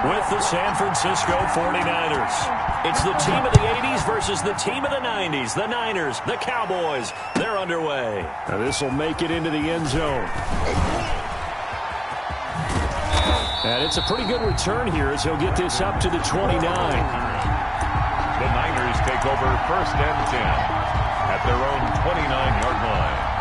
with the San Francisco 49ers. It's the team of the 80s versus the team of the 90s. The Niners, the Cowboys, they're underway. Now this will make it into the end zone. And it's a pretty good return here as he'll get this up to the 29. The Niners take over 1st and 10 at their own 29-yard line.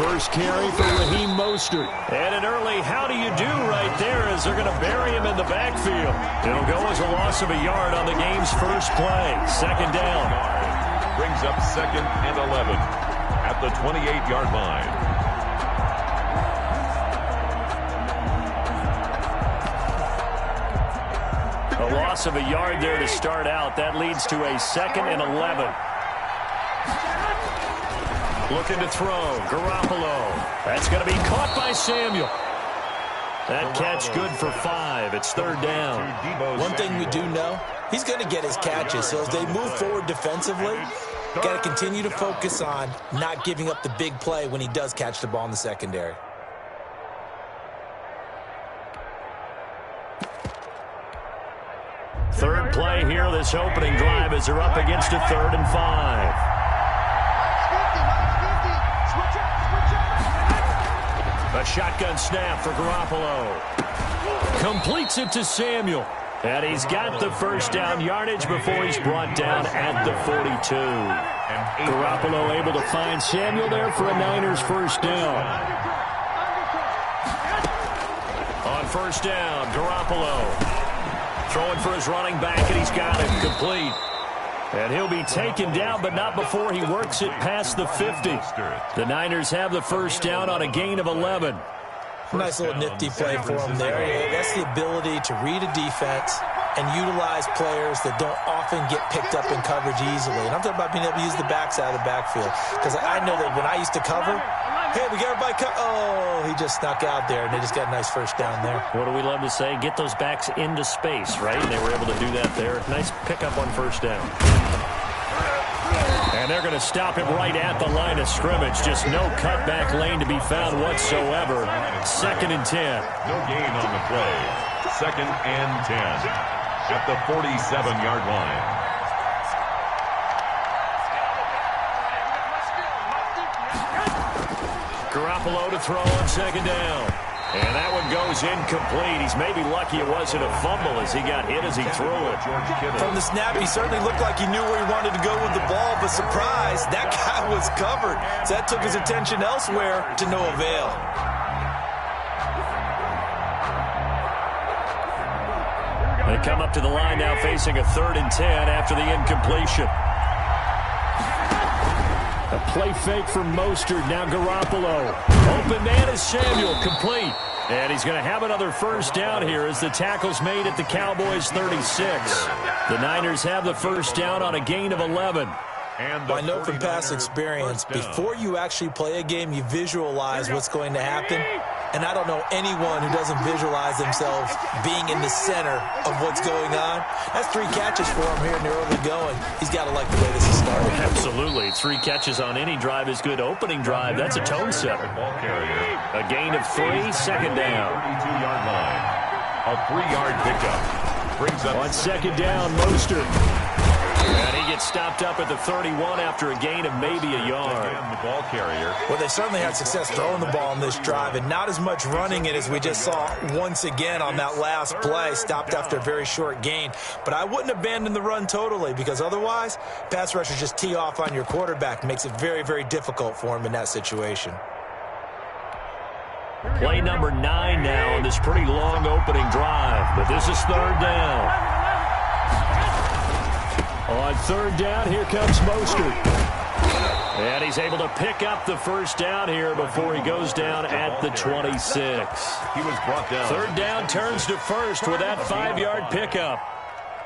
First carry for Raheem Mostert. And an early how do you do right there as they're going to bury him in the backfield. It'll go as a loss of a yard on the game's first play. 2nd down. Brings up 2nd and 11 at the 28-yard line. A loss of a yard there to start out. That leads to a 2nd and 11. Looking to throw. Garoppolo. That's going to be caught by Samuel. That catch good for 5. It's 3rd down. One thing we do know, he's going to get his catches. So as they move forward defensively, got to continue to focus on not giving up the big play when he does catch the ball in the secondary. Third play here, this opening drive as they're up against a 3rd and 5. A shotgun snap for Garoppolo. Completes it to Samuel. And he's got the first down yardage before he's brought down at the 42. Garoppolo able to find Samuel there for a Niners first down. On first down, Garoppolo throwing for his running back, and he's got it complete. And he'll be taken down, but not before he works it past the 50. The Niners have the first down on a gain of 11. Nice little nifty play for him there. That's the ability to read a defense and utilize players that don't often get picked up in coverage easily. And I'm talking about being able to use the backside of the backfield. Because I know that when I used to cover, hey, we got everybody he just snuck out there, and they just got a nice first down there. What do we love to say? Get those backs into space, right? And they were able to do that there. Nice pickup on first down. And they're going to stop him right at the line of scrimmage. Just no cutback lane to be found whatsoever. 2nd and 10. No gain on the play. 2nd and 10 at the 47-yard line. Garoppolo to throw on 2nd down. And that one goes incomplete. He's maybe lucky it wasn't a fumble as he got hit as he threw it. From the snap, he certainly looked like he knew where he wanted to go with the ball, but surprise, that guy was covered. So that took his attention elsewhere to no avail. They come up to the line now facing a 3rd and 10 after the incompletion. A play fake from Mostert. Now Garoppolo. Open man is Samuel. Complete. And he's going to have another first down here as the tackle's made at the Cowboys' 36. The Niners have the first down on a gain of 11. I know from past experience, before you actually play a game, you visualize what's going to happen. And I don't know anyone who doesn't visualize themselves being in the center of what's going on. That's 3 catches for him here in the early going. He's got to like the way this is starting. Absolutely. 3 catches on any drive is good. Opening drive, that's a tone setter. A gain of 3, 2nd down. 32-yard line. A 3-yard pickup. Brings up on 2nd down, Mostert. And he gets stopped up at the 31 after a gain of maybe a yard. The ball carrier. Well, they certainly had success throwing the ball on this drive, and not as much running it as we just saw once again on that last play, stopped after a very short gain. But I wouldn't abandon the run totally, because otherwise, pass rushers just tee off on your quarterback. Makes it very, very difficult for him in that situation. Play number 9 now on this pretty long opening drive, but this is 3rd down. On 3rd down, here comes Mostert. And he's able to pick up the first down here before he goes down at the 26. He was brought down. 3rd down turns to 1st with that 5-yard pickup.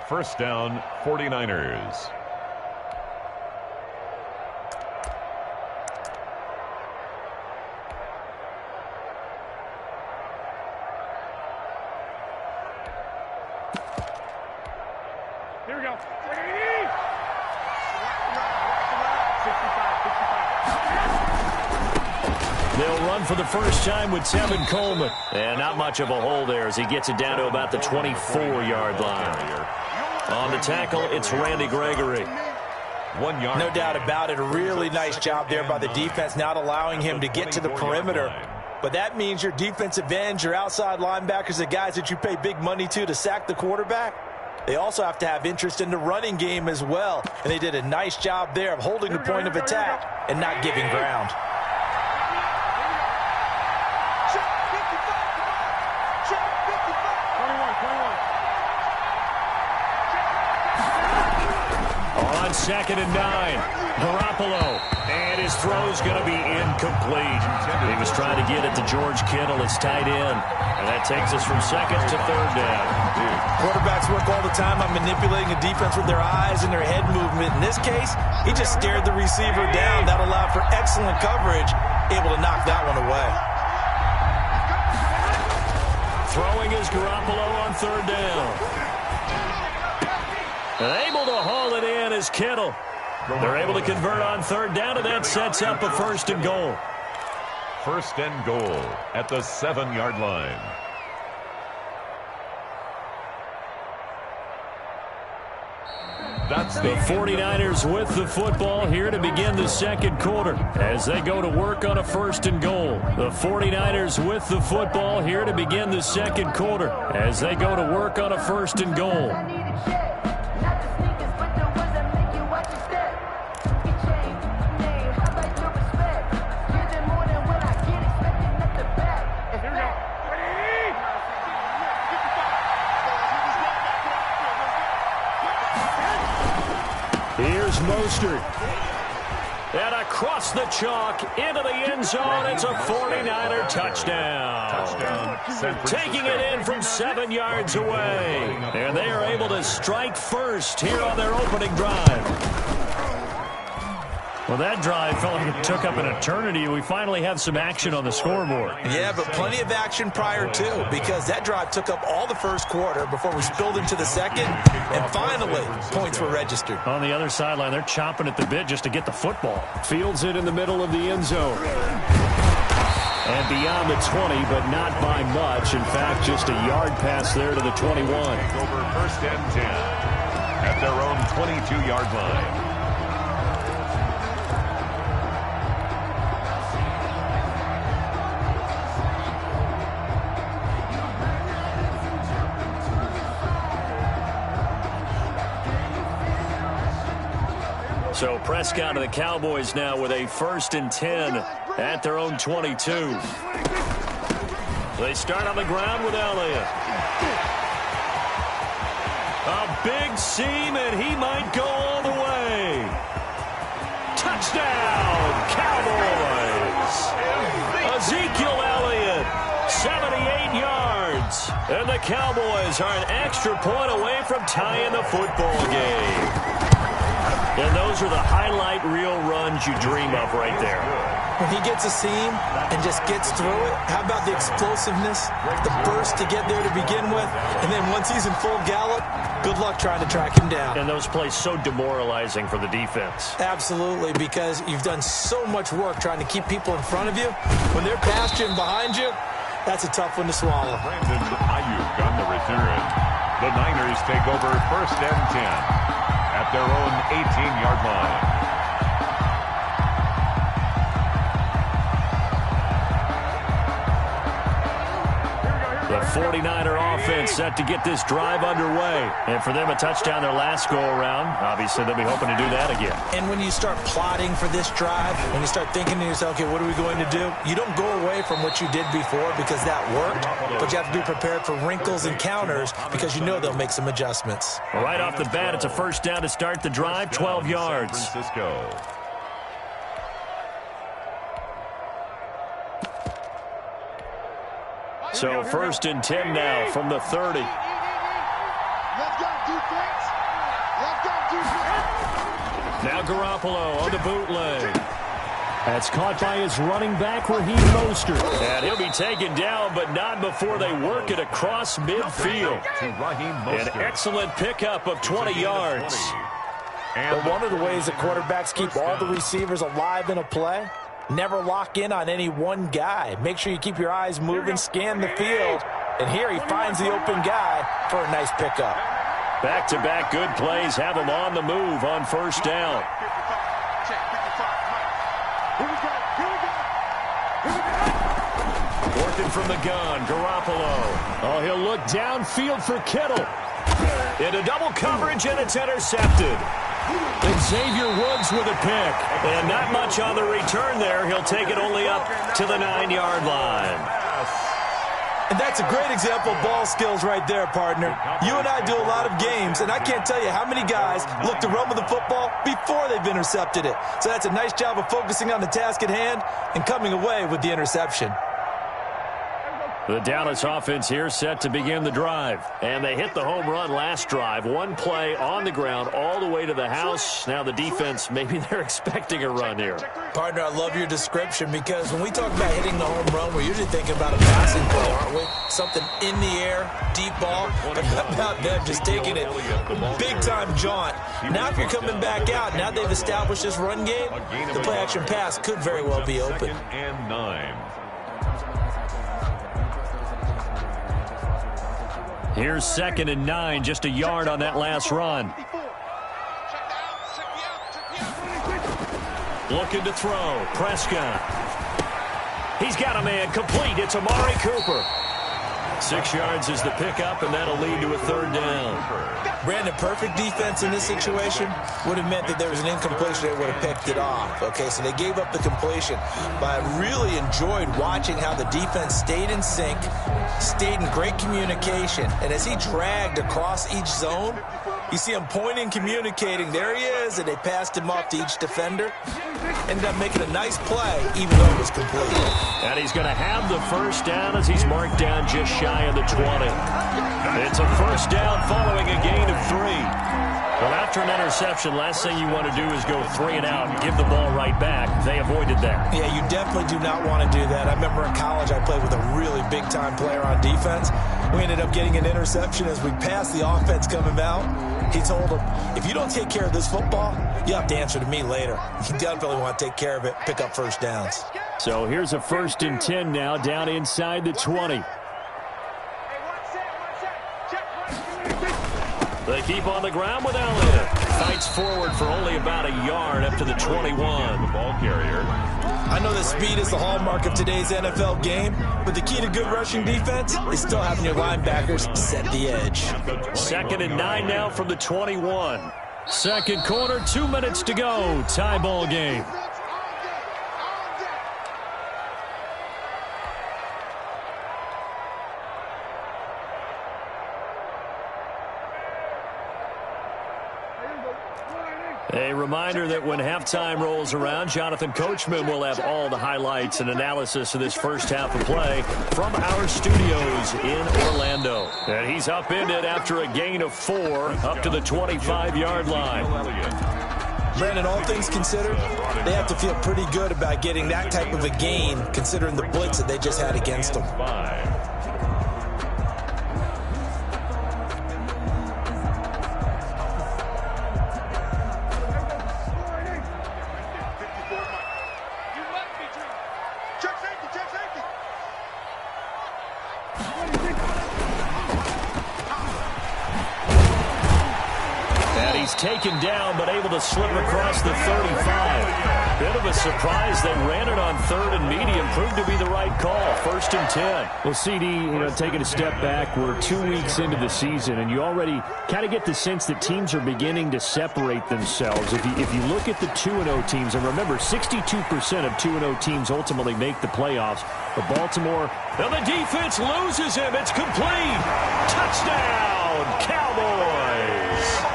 First down, 49ers. Here we go. They'll run for the first time with Tevin Coleman. And not much of a hole there as he gets it down to about the 24-yard line. On the tackle, it's Randy Gregory. 1 yard. No doubt about it. A really nice job there by the defense, not allowing him to get to the perimeter. But that means your defensive ends, your outside linebackers, the guys that you pay big money to sack the quarterback, they also have to have interest in the running game as well. And they did a nice job there of holding the point of attack and not giving ground. On 2nd and 9, Garoppolo, and his throw's going to be incomplete. He was trying to get it to George Kittle, his tight end, and that takes us from 2nd to 3rd down. Quarterbacks work all the time on manipulating the defense with their eyes and their head movement. In this case, he just stared the receiver down. That allowed for excellent coverage, able to knock that one away. Throwing is Garoppolo on 3rd down. And able to haul it in is Kittle. They're able to convert on 3rd down, and that sets up a 1st and goal. 1st and goal at the 7-yard line. That's the 49ers with the football here to begin the 2nd quarter as they go to work on a 1st and goal. The 49ers with the football here to begin the 2nd quarter as they go to work on a 1st and goal. Here's Mostert. And across the chalk into the end zone. It's a 49er touchdown. Taking it in from 7 yards away. And they are able to strike first here on their opening drive. Well, that drive felt like it took up an eternity. We finally have some action on the scoreboard. Yeah, but plenty of action prior to, because that drive took up all the 1st quarter before we spilled into the 2nd, and finally, points were registered. On the other sideline, they're chomping at the bit just to get the football. Fields it in the middle of the end zone. And beyond the 20, but not by much. In fact, just a yard pass there to the 21. Over 1st and 10 at their own 22-yard line. So Prescott and the Cowboys now with a 1st and 10 at their own 22. They start on the ground with Elliott. A big seam, and he might go all the way. Touchdown, Cowboys! Ezekiel Elliott, 78 yards. And the Cowboys are an extra point away from tying the football game. And those are the highlight reel runs you dream of right there. When he gets a seam and just gets through it, how about the explosiveness, the burst to get there to begin with, and then once he's in full gallop, good luck trying to track him down. And those plays so demoralizing for the defense. Absolutely, because you've done so much work trying to keep people in front of you. When they're past you and behind you, that's a tough one to swallow. Brandon Ayuk on the return. The Niners take over 1st and 10. At their own 18-yard line. The 49er offense set to get this drive underway. And for them, a touchdown their last go-around. Obviously, they'll be hoping to do that again. And when you start plotting for this drive, when you start thinking to yourself, okay, what are we going to do? You don't go away from what you did before because that worked, but you have to be prepared for wrinkles and counters because you know they'll make some adjustments. Right off the bat, it's a 1st down to start the drive, 12 yards. San Francisco. So 1st and 10 now from the 30. Now Garoppolo on the bootleg. That's caught by his running back, Raheem Mostert. And he'll be taken down, but not before they work it across midfield. An excellent pickup of 20 yards. But one of the ways that quarterbacks keep all the receivers alive in a play, never lock in on any one guy. Make sure you keep your eyes moving, scan the field. And here he finds the open guy for a nice pickup. Back-to-back good plays have him on the move on first down. Working from the gun, Garoppolo. Oh, he'll look downfield for Kittle. Into double coverage, and it's intercepted. Xavier Woods with a pick. And not much on the return there. He'll take it only up to the 9-yard line. And that's a great example of ball skills right there, partner. You and I do a lot of games, and I can't tell you how many guys look to run with the football before they've intercepted it. So that's a nice job of focusing on the task at hand and coming away with the interception. The Dallas offense here set to begin the drive. And they hit the home run last drive. One play on the ground all the way to the house. Now the defense, maybe they're expecting a run here. Partner, I love your description because when we talk about hitting the home run, we're usually thinking about a passing play, aren't we? Something in the air, deep ball. But how about them just taking it big-time jaunt? Now if you're coming back out, now they've established this run game, the play-action pass could very well be open. And 9. Here's 2nd and 9, just a yard on that last run. Looking to throw, Prescott. He's got a man complete. It's Amari Cooper. 6 yards is the pickup, and that'll lead to a 3rd down. Brandon, perfect defense in this situation would have meant that there was an incompletion. They would have picked it off. Okay, so they gave up the completion. But I really enjoyed watching how the defense stayed in sync, stayed in great communication. And as he dragged across each zone, you see him pointing, communicating. There he is, and they passed him off to each defender. Ended up making a nice play, even though it was complete. And he's going to have the 1st down as he's marked down just shy of the 20. It's a 1st down following a gain of 3. Well, after an interception, last thing you want to do is go 3 and out and give the ball right back. They avoided that. Yeah, you definitely do not want to do that. I remember in college I played with a really big-time player on defense. We ended up getting an interception as we passed the offense coming out. He told him, if you don't take care of this football, you have to answer to me later. You definitely want to take care of it, pick up 1st downs. So here's a 1st and 10 now, down inside the 20. They keep on the ground with Elliott. Fights forward for only about a yard up to the 21. The ball carrier. I know that speed is the hallmark of today's NFL game, but the key to good rushing defense is still having your linebackers set the edge. 2nd and 9 now from the 21. 2nd quarter, 2 minutes to go. Tie ball game. A reminder that when halftime rolls around, Jonathan Coachman will have all the highlights and analysis of this first half of play from our studios in Orlando. And he's upended after a gain of 4 up to the 25-yard line. Brandon, all things considered, they have to feel pretty good about getting that type of a gain considering the blitz that they just had against them. Taken down, but able to slip across the 35. Bit of a surprise. They ran it on 3rd and medium. Proved to be the right call. 1st and 10. Well, CD, taking a step back, we're 2 weeks into the season, and you already kind of get the sense that teams are beginning to separate themselves. If you look at the 2-0 teams, and remember, 62% of 2-0 teams ultimately make the playoffs. But Baltimore, and the defense loses him. It's complete. Touchdown, Cowboys.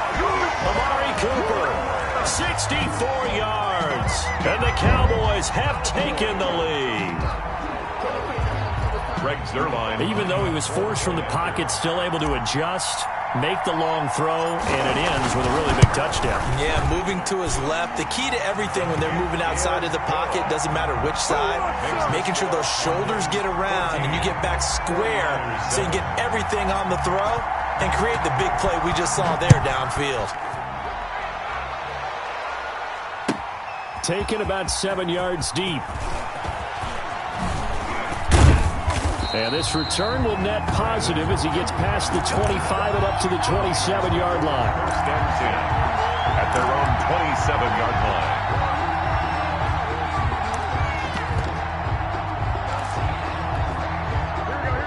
Amari Cooper, 64 yards, and the Cowboys have taken the lead. Greg Zuerlein. Even though he was forced from the pocket, still able to adjust. make the long throw, and it ends with a really big touchdown. Yeah, moving to his left. The key to everything when they're moving outside of the pocket, doesn't matter which side, is making sure those shoulders get around and you get back square so you get everything on the throw and create the big play we just saw there downfield. Taken about 7 yards deep. And this return will net positive as he gets past the 25 and up to the 27-yard line. First and 10 at their own 27-yard line.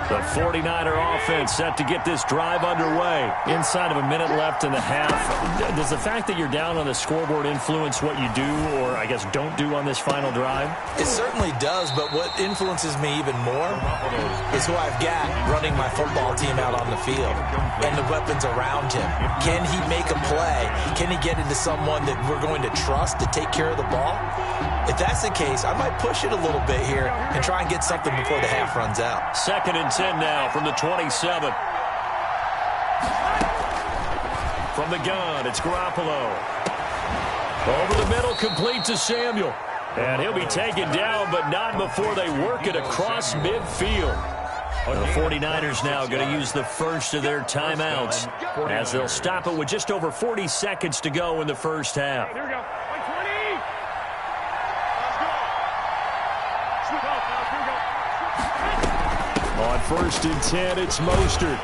The 49er offense set to get this drive underway. Inside of a minute left in the half. Does the fact that you're down on the scoreboard influence what you do, or I guess don't do on this final drive? It certainly does, but what influences me even more is who I've got running my football team out on the field and the weapons around him. Can he make a play? Can he get into someone that we're going to trust to take care of the ball? If that's the case, I might push it a little bit here and try and get something before the half runs out. 2nd and 10 now from the 27. From the gun, it's Garoppolo. Over the middle, complete to Samuel. And he'll be taken down, but not before they work it across midfield. The 49ers now going to use the first of their timeouts as they'll stop it with just over 40 seconds to go in the first half. Here we go. On 1st and 10, it's Mostert.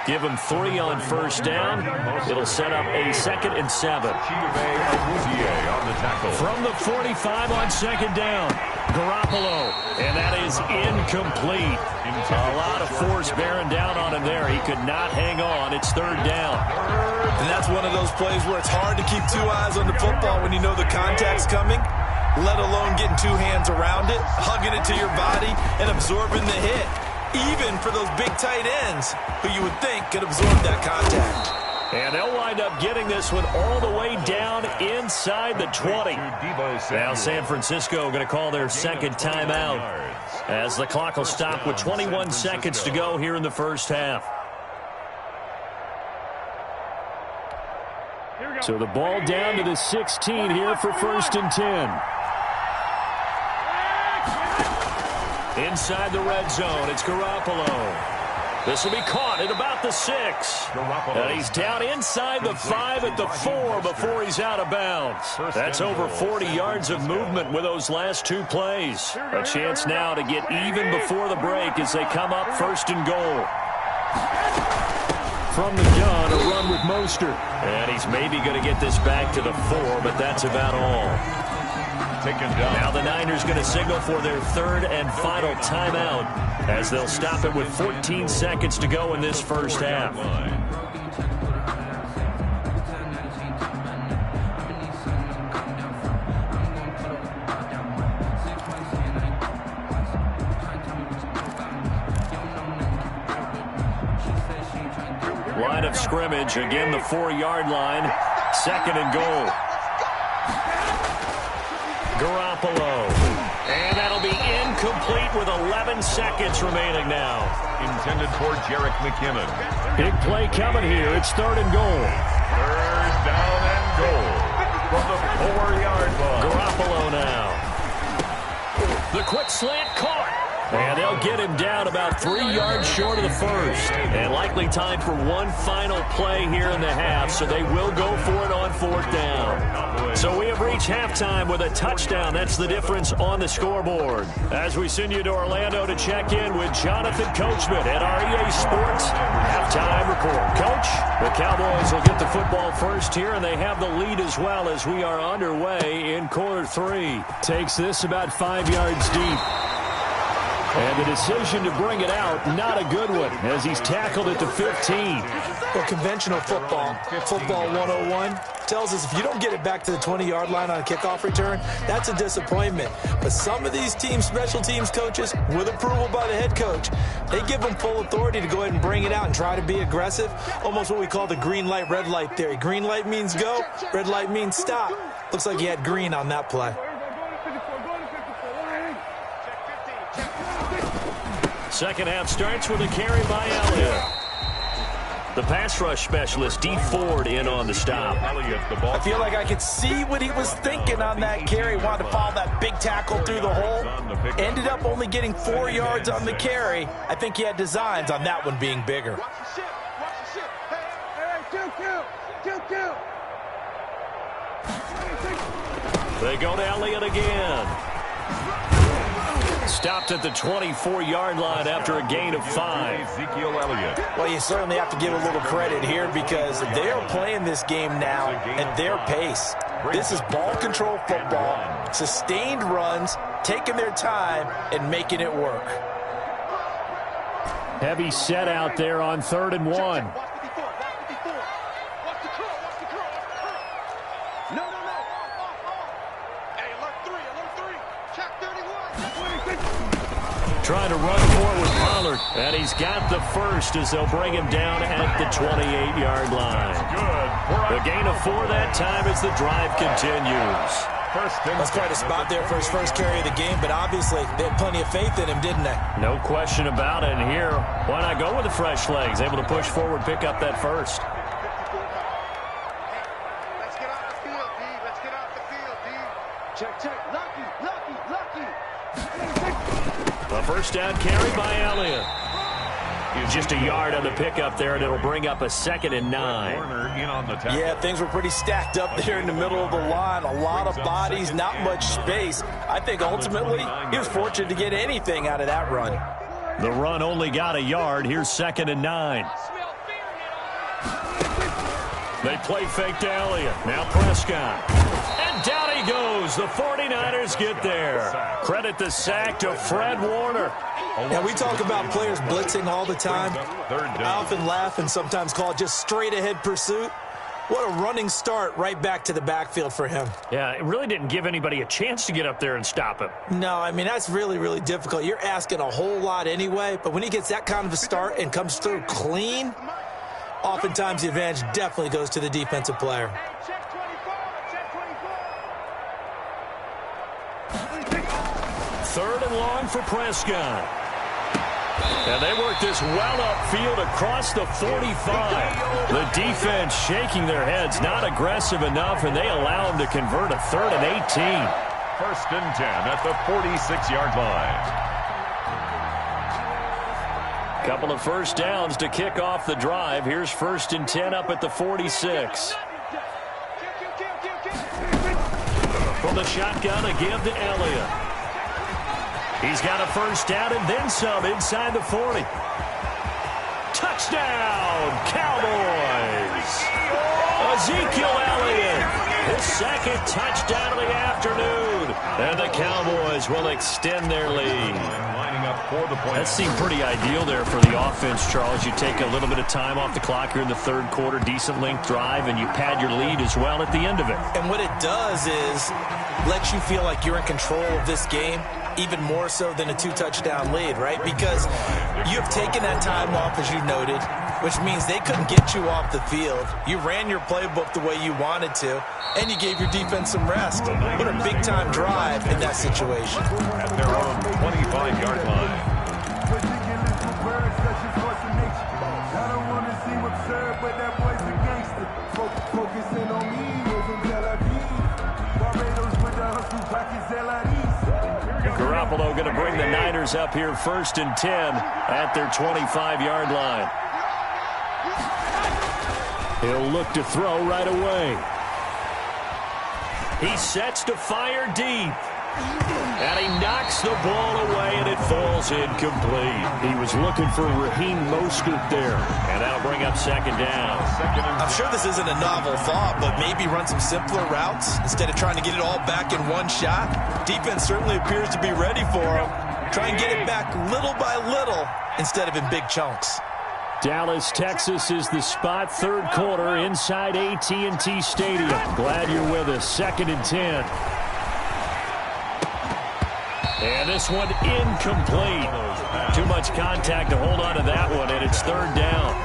Give him 3 on first down. It'll set up a 2nd and 7. From the 45 on 2nd down, Garoppolo, and that is incomplete. A lot of force bearing down on him there. He could not hang on. It's 3rd down. And that's one of those plays where it's hard to keep 2 eyes on the football when you know the contact's coming, let alone getting 2 hands around it, hugging it to your body, and absorbing the hit. Even for those big tight ends who you would think could absorb that contact. And they'll wind up getting this one all the way down inside the 20. Now San Francisco going to call their 2nd timeout as the clock will stop with 21 seconds to go here in the first half. So the ball down to the 16 here for 1st and 10. Inside the red zone, it's Garoppolo. This will be caught at about the 6. And he's down inside the 5 at the 4 before he's out of bounds. That's over 40 yards of movement with those last 2 plays. A chance now to get even before the break as they come up 1st and goal. From the gun, a run with Mostert. And he's maybe going to get this back to the 4, but that's about all. Taken down. Now the Niners going to signal for their 3rd and final timeout as they'll stop it with 14 seconds to go in this first half. Line of scrimmage, again the 4-yard line, 2nd and goal. Garoppolo. And that'll be incomplete with 11 seconds remaining now. Intended for Jerick McKinnon. Big play coming here. It's 3rd and goal. 3rd down and goal from the 4-yard line. Garoppolo now. The quick slant caught. And they'll get him down about 3 yards short of the first. And likely time for one final play here in the half, so they will go for it on 4th down. So we have reached halftime with a touchdown. That's the difference on the scoreboard. As we send you to Orlando to check in with Jonathan Coachman at our EA Sports halftime report. Coach, the Cowboys will get the football first here, and they have the lead as well as we are underway in quarter 3. Takes this about 5 yards deep. And the decision to bring it out, not a good one, as he's tackled at the 15. Well, conventional football 101, tells us if you don't get it back to the 20-yard line on a kickoff return, that's a disappointment. But some of these teams, special teams coaches, with approval by the head coach, they give them full authority to go ahead and bring it out and try to be aggressive, almost what we call the green light, red light theory. Green light means go, red light means stop. Looks like he had green on that play. Second half starts with a carry by Elliott. The pass rush specialist, D. Ford, in on the stop. I feel like I could see what he was thinking on that carry. Wanted to follow that big tackle through the hole. Ended up only getting 4 yards on the carry. I think he had designs on that one being bigger. They go to Elliott again. Stopped at the 24-yard line after a gain of 5. Ezekiel Elliott. Well, you certainly have to give a little credit here because they are playing this game now at their pace. This is ball control football, sustained runs, taking their time and making it work. Heavy set out there on 3rd and 1. Trying to run for it with Pollard. And he's got the first as they'll bring him down at the 28-yard line. The gain of 4 that time as the drive continues. That's quite a spot there for his first carry of the game, but obviously they had plenty of faith in him, didn't they? No question about it. And here, why not go with the fresh legs? Able to push forward, pick up that first. Let's get off the field, D. Let's get off the field, D. Check. Lucky. A first down carry by Elliott. Just a yard on the pickup there, and it'll bring up a 2nd and 9. Yeah, things were pretty stacked up there in the middle of the line. A lot of bodies, not much space. I think ultimately he was fortunate to get anything out of that run. The run only got a yard. Here's 2nd and 9. They play fake to Elliott. Now Prescott. And down he goes. The 49ers get there. Credit the sack to Fred Warner. Now, we talk about players blitzing all the time. I often laugh and sometimes call it just straight-ahead pursuit. What a running start right back to the backfield for him. Yeah, it really didn't give anybody a chance to get up there and stop him. No, I mean, that's really, really difficult. You're asking a whole lot anyway, but when he gets that kind of a start and comes through clean, oftentimes the advantage definitely goes to the defensive player. Third and long for Prescott. And they work this well upfield across the 45. The defense shaking their heads, not aggressive enough, and they allow them to convert a 3rd and 18. 1st and 10 at the 46-yard line. Couple of first downs to kick off the drive. Here's 1st and 10 up at the 46. From the shotgun, a give to Elliott. He's got a first down and then some inside the 40. Touchdown, Cowboys! Ezekiel Elliott, his 2nd touchdown of the afternoon. And the Cowboys will extend their lead. That seemed pretty ideal there for the offense, Charles. You take a little bit of time off the clock here in the 3rd quarter, decent length drive, and you pad your lead as well at the end of it. And what it does is lets you feel like you're in control of this game, even more so than a 2-touchdown lead, right? Because you have taken that time off, as you noted, which means they couldn't get you off the field. You ran your playbook the way you wanted to, and you gave your defense some rest. What a big-time drive in that situation. At their own 25-yard line. Garoppolo going to bring the Niners up here 1st and 10 at their 25-yard line. He'll look to throw right away. He sets to fire deep. And he knocks the ball away, and it falls incomplete. He was looking for Raheem Mostert there. And that'll bring up 2nd down. I'm sure this isn't a novel thought, but maybe run some simpler routes instead of trying to get it all back in one shot. Defense certainly appears to be ready for him. Try and get it back little by little instead of in big chunks. Dallas, Texas is the spot. 3rd quarter inside AT&T Stadium. Glad you're with us. 2nd and 10. And this one incomplete. Too much contact to hold on to that one, and it's 3rd down.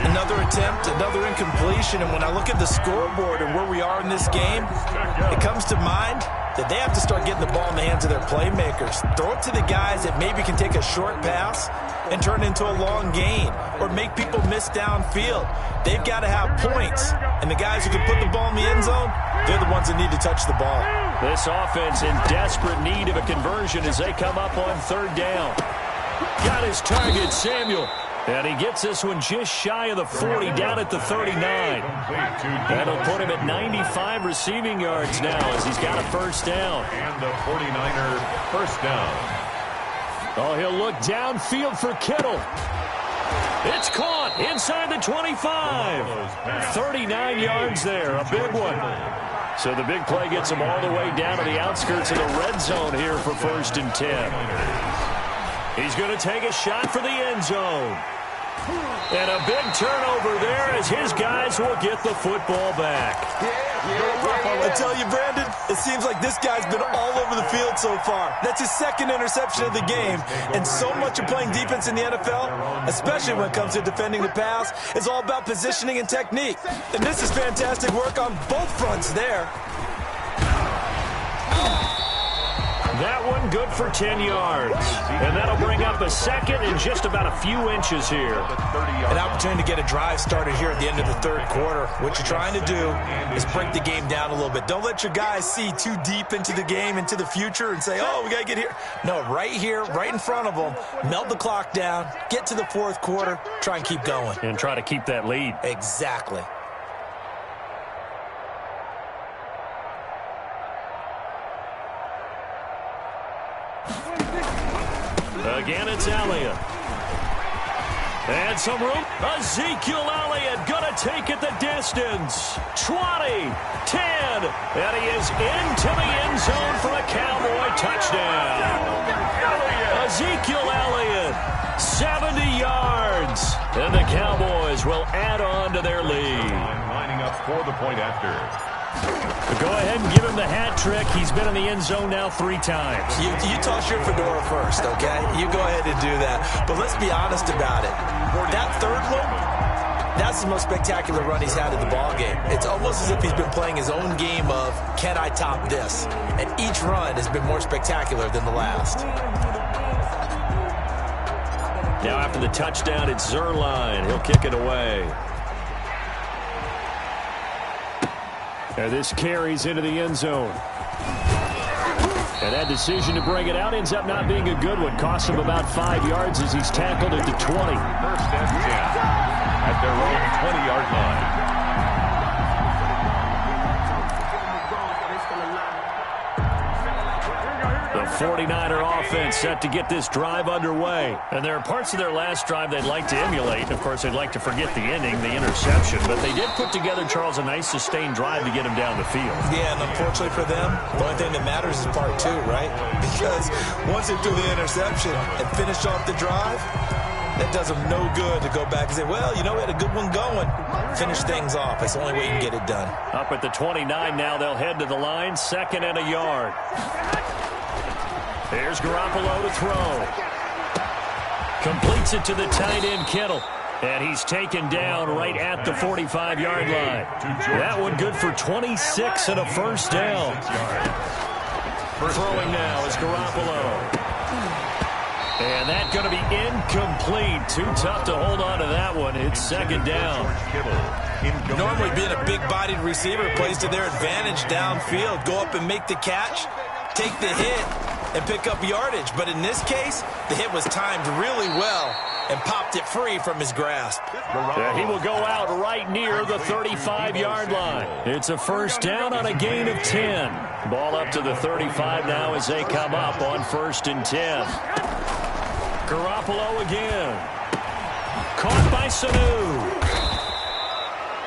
Another attempt, another incompletion, and when I look at the scoreboard and where we are in this game, it comes to mind that they have to start getting the ball in the hands of their playmakers. Throw it to the guys that maybe can take a short pass and turn it into a long gain or make people miss downfield. They've got to have points, and the guys who can put the ball in the end zone, they're the ones that need to touch the ball. This offense in desperate need of a conversion as they come up on third down. Got his target, Samuel. And he gets this one just shy of the 40, down at the 39. That'll put him at 95 receiving yards now as he's got a first down. And the 49er first down. Oh, he'll look downfield for Kittle. It's caught inside the 25. 39 yards there, a big one. So the big play gets him all the way down to the outskirts of the red zone here for 1st and 10. He's going to take a shot for the end zone. And a big turnover there as his guys will get the football back. I tell you, Brandon, it seems like this guy's been all over the field so far. That's his second interception of the game. And so much of playing defense in the NFL, especially when it comes to defending the pass, is all about positioning and technique. And this is fantastic work on both fronts there. That one good for 10 yards. And that'll bring up a second in just about a few inches here. An opportunity to get a drive started here at the end of the third quarter. What you're trying to do is break the game down a little bit. Don't let your guys see too deep into the game, into the future, and say, oh, we got to get here. No, right here, right in front of them, melt the clock down, get to the fourth quarter, try and keep going. And try to keep that lead. Exactly. Again, it's Elliott. And some room. Ezekiel Elliott going to take it the distance. 20, 10, and he is into the end zone for a Cowboy touchdown. Ezekiel Elliott, 70 yards. And the Cowboys will add on to their lead. Lining up for the point after. Go ahead and give him the hat trick. He's been in the end zone now 3 times. You toss your fedora first, okay? You go ahead and do that. But let's be honest about it. That third one, that's the most spectacular run he's had in the ballgame. It's almost as if he's been playing his own game of, can I top this? And each run has been more spectacular than the last. Now after the touchdown, it's Zerline. He'll kick it away. And this carries into the end zone. And that decision to bring it out ends up not being a good one. Costs him about 5 yards as he's tackled at the 20. First and 10 at their own 20-yard line. The 49er offense set to get this drive underway. And there are parts of their last drive they'd like to emulate. Of course, they'd like to forget the ending, the interception. But they did put together, Charles, a nice sustained drive to get him down the field. Yeah, and unfortunately for them, the only thing that matters is part 2, right? Because once they threw the interception and finished off the drive, that does them no good to go back and say, well, you know, we had a good one going. Finish things off. That's the only way you can get it done. Up at the 29 now, they'll head to the line. 2nd and a yard. Here's Garoppolo to throw. Completes it to the tight end, Kittle. And he's taken down right at the 45-yard line. That one good for 26 and a first down. Throwing now is Garoppolo. And that's going to be incomplete. Too tough to hold on to that one. It's 2nd down. Normally being a big-bodied receiver plays to their advantage downfield. Go up and make the catch, take the hit, and pick up yardage. But in this case, the hit was timed really well and popped it free from his grasp. Yeah, he will go out right near the 35-yard line. It's a first down on a gain of 10. Ball up to the 35 now as they come up on 1st and 10. Garoppolo again. Caught by Sanu.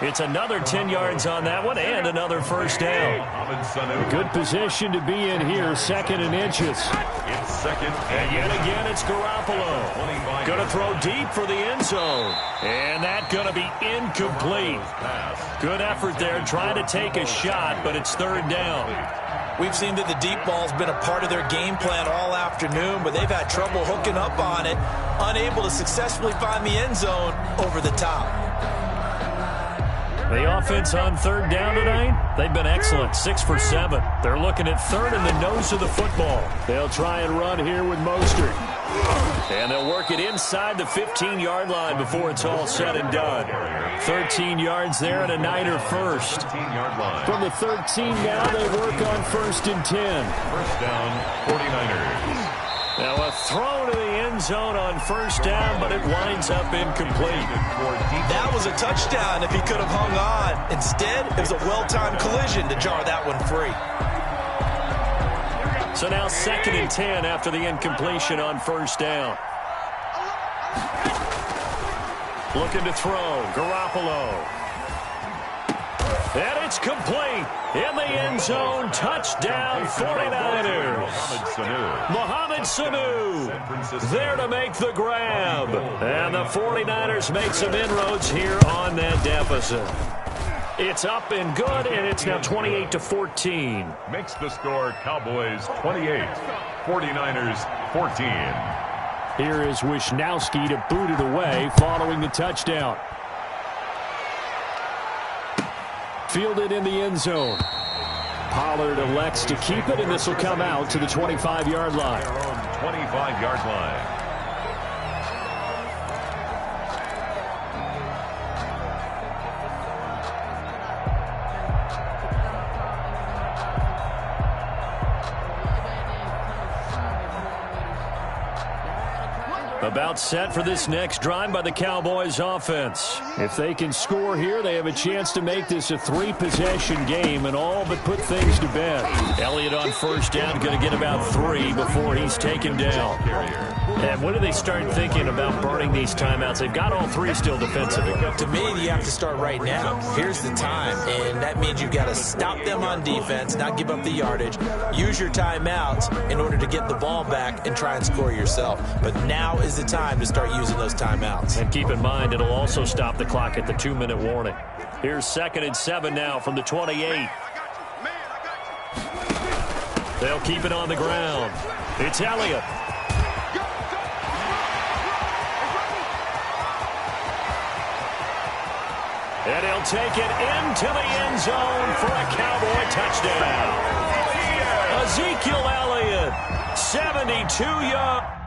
It's another 10 yards on that one and another first down. Good position to be in here, 2nd and inches. And yet again, it's Garoppolo. Going to throw deep for the end zone. And that's going to be incomplete. Good effort there, trying to take a shot, but it's 3rd down. We've seen that the deep ball's been a part of their game plan all afternoon, but they've had trouble hooking up on it, unable to successfully find the end zone over the top. The offense on third down tonight, they've been excellent, 6 for 7. They're looking at third in the nose of the football. They'll try and run here with Mostert. And they'll work it inside the 15-yard line before it's all said and done. 13 yards there and a Niner first. From the 13 now, they work on 1st and 10. First down, 49ers. Now a throw to the end zone on first down, but it winds up incomplete. That was a touchdown if he could have hung on. Instead, it was a well-timed collision to jar that one free. So now 2nd and 10 after the incompletion on first down. Looking to throw, Garoppolo. And it's complete. In the end zone, touchdown 49ers. Mohamed Sanu there to make the grab. And the 49ers make some inroads here on that deficit. It's up and good, and it's now 28-14. Makes the score Cowboys 28, 49ers 14. Here is Wisnowski to boot it away following the touchdown. Fielded in the end zone. Pollard elects to keep it, and this will come out to the 25-yard line. 25-yard line. About set for this next drive by the Cowboys offense. If they can score here, they have a chance to make this a 3-possession game and all but put things to bed. Elliott on first down, going to get about 3 before he's taken down. And when do they start thinking about burning these timeouts? They've got all 3 still defensively. To me, you have to start right now. Here's the time, and that means you've got to stop them on defense, not give up the yardage. Use your timeouts in order to get the ball back and try and score yourself. But now is the time to start using those timeouts. And keep in mind, it'll also stop the clock at the 2-minute warning. Here's 2nd and 7 now from the 28. They'll keep it on the ground. It's Elliott. And he'll take it into the end zone for a Cowboy touchdown. Ezekiel Elliott, 72 yards.